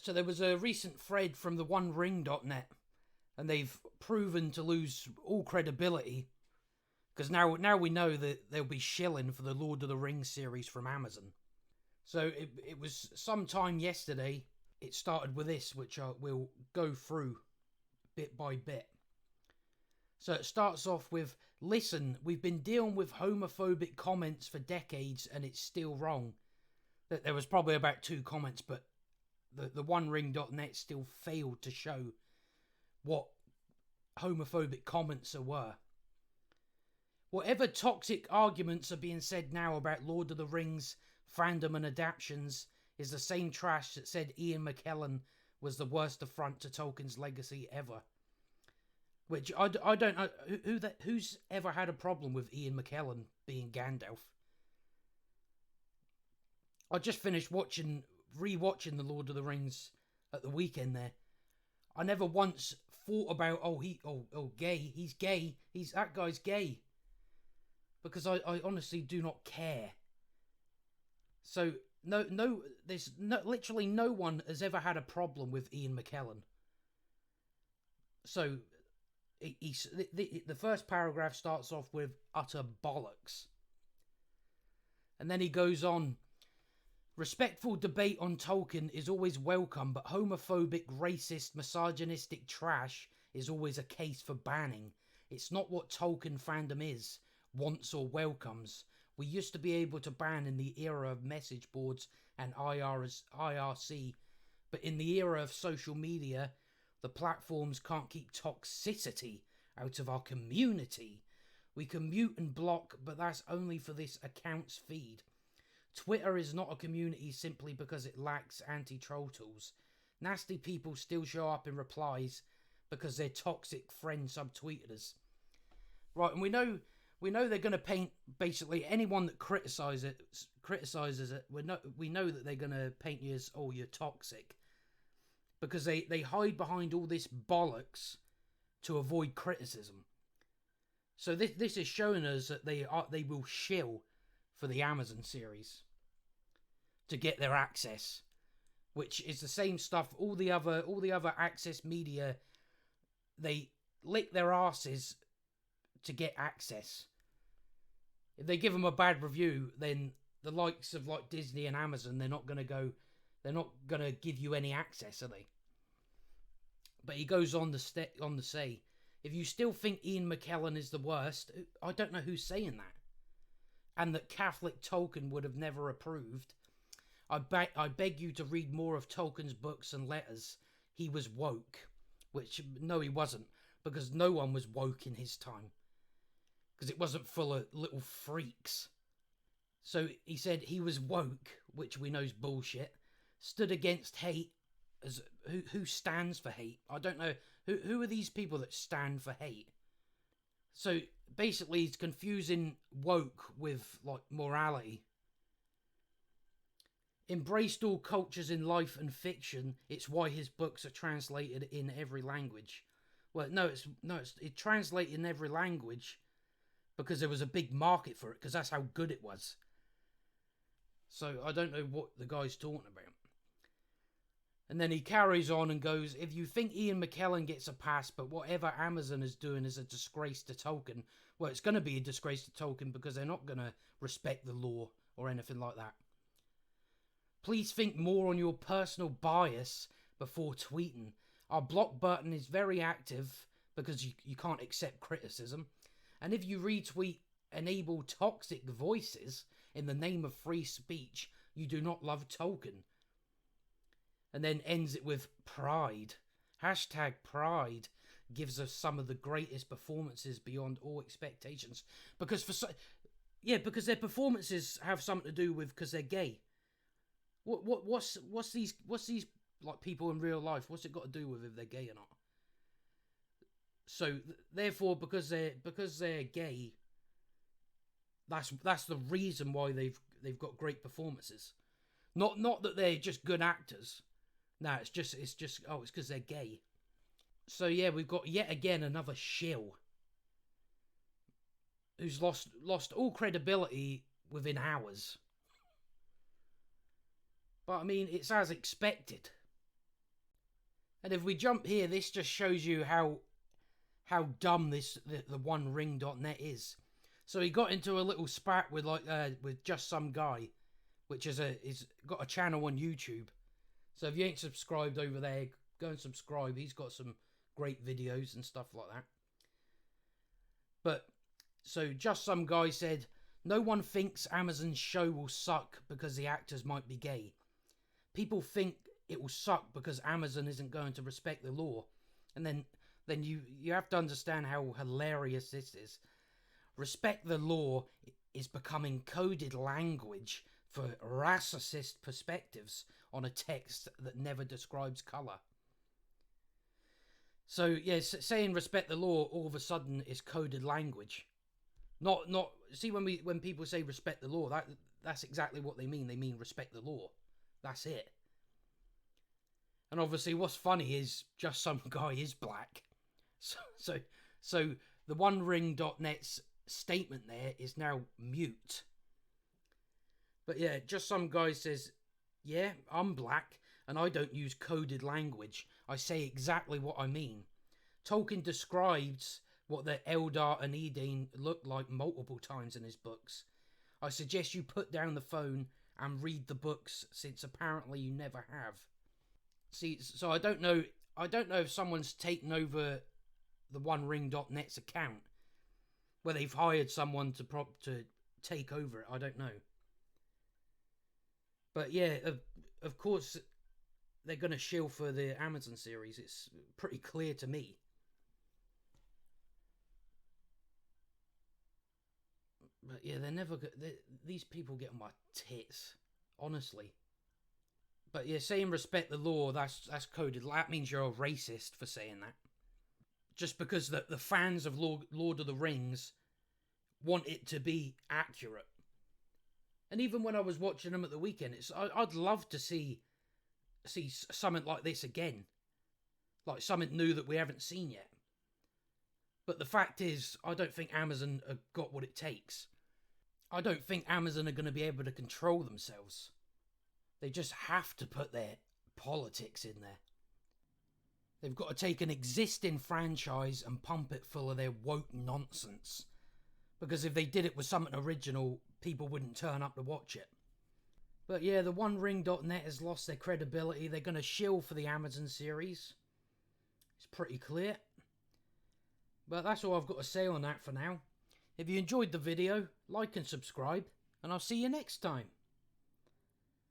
So there was a recent thread from the OneRing.net, and they've proven to lose all credibility because now we know that they'll be shilling for the Lord of the Rings series from Amazon. So it was sometime yesterday. It started with this, which I will go through bit by bit. So it starts off with, listen, we've been dealing with homophobic comments for decades and it's still wrong. There was probably about 2 comments, but the OneRing.net still failed to show what homophobic comments there were. Whatever toxic arguments are being said now about Lord of the Rings fandom and adaptations is the same trash that said Ian McKellen was the worst affront to Tolkien's legacy ever. Which I don't know who's ever had a problem with Ian McKellen being Gandalf. I just finished rewatching the Lord of the Rings at the weekend there. I never once thought about gay. He's gay. That guy's gay. Because I honestly do not care. So there's literally no one has ever had a problem with Ian McKellen. So the first paragraph starts off with utter bollocks. And then he goes on, respectful debate on Tolkien is always welcome, but homophobic, racist, misogynistic trash is always a case for banning. It's not what Tolkien fandom is, wants or welcomes. We used to be able to ban in the era of message boards and IRC, but in the era of social media, the platforms can't keep toxicity out of our community. We can mute and block, but that's only for this account's feed. Twitter is not a community simply because it lacks anti-troll tools. Nasty people still show up in replies because their toxic friend subtweeted us. Right, and we know they're going to paint basically anyone that criticizes it. We know that they're going to paint you as, oh, you're toxic, because they hide behind all this bollocks to avoid criticism. So this is showing us that they will shill for the Amazon series to get their access, which is the same stuff. All the other access media, they lick their asses to get access. If they give them a bad review, then the likes of like Disney and Amazon, they're not going to give you any access, are they? But he goes on to say, if you still think Ian McKellen is the worst, I don't know who's saying that, and that Catholic Tolkien would have never approved. I beg you to read more of Tolkien's books and letters. He was woke, which no, he wasn't, because no one was woke in his time, because it wasn't full of little freaks. So he said he was woke, which we know is bullshit. Stood against hate. As who stands for hate? I don't know. Who are these people that stand for hate? So basically he's confusing woke with like morality. Embraced all cultures in life and fiction. It's why his books are translated in every language. Well, it's translated in every language because there was a big market for it, because that's how good it was. So I don't know what the guy's talking about. And then he carries on and goes, if you think Ian McKellen gets a pass, but whatever Amazon is doing is a disgrace to Tolkien, well, it's going to be a disgrace to Tolkien because they're not going to respect the law or anything like that. Please think more on your personal bias before tweeting. Our block button is very active because you can't accept criticism. And if you retweet enable toxic voices in the name of free speech, you do not love Tolkien. And then ends it with pride. Hashtag pride gives us some of the greatest performances beyond all expectations. Because because their performances have something to do with because they're gay. What's these like people in real life? What's it got to do with if they're gay or not? So therefore, because they're gay, that's the reason why they've got great performances. Not that they're just good actors. No, it's just it's because they're gay. So yeah, we've got yet again another shill who's lost all credibility within hours. But I mean, it's as expected. And if we jump here, this just shows you how dumb the OneRing.net is. So he got into a little spat with with Just Some Guy, which is got a channel on YouTube. So if you ain't subscribed over there, go and subscribe. He's got some great videos and stuff like that. But so Just Some Guy said, "No one thinks Amazon's show will suck because the actors might be gay. People think it will suck because Amazon isn't going to respect the law." And then you have to understand how hilarious this is. Respect the law is becoming coded language for racist perspectives on a text that never describes colour. So yes, saying respect the law all of a sudden is coded language. Not see, when people say respect the law, that's exactly what they mean. They mean respect the law. That's it. And obviously what's funny is Just Some Guy is black. So the OneRing.net's statement there is now mute. But yeah, Just Some Guy says, "Yeah, I'm black and I don't use coded language. I say exactly what I mean. Tolkien describes what the Eldar and Edain look like multiple times in his books. I suggest you put down the phone and read the books, since apparently you never have." See, so I don't know if someone's taken over the OneRing.net's account, where they've hired someone to take over it. I don't know. But yeah, of course they're going to shill for the Amazon series. It's pretty clear to me. But yeah, these people get on my tits, honestly. But yeah, saying respect the law, that's coded. That means you're a racist for saying that. Just because the fans of Lord of the Rings want it to be accurate. And even when I was watching them at the weekend, I'd love to see something like this again. Like something new that we haven't seen yet. But the fact is, I don't think Amazon have got what it takes. I don't think Amazon are going to be able to control themselves. They just have to put their politics in there. They've got to take an existing franchise and pump it full of their woke nonsense. Because if they did it with something original, people wouldn't turn up to watch it. But yeah, the OneRing.net has lost their credibility. They're going to shill for the Amazon series. It's pretty clear. But that's all I've got to say on that for now. If you enjoyed the video, like and subscribe, and I'll see you next time.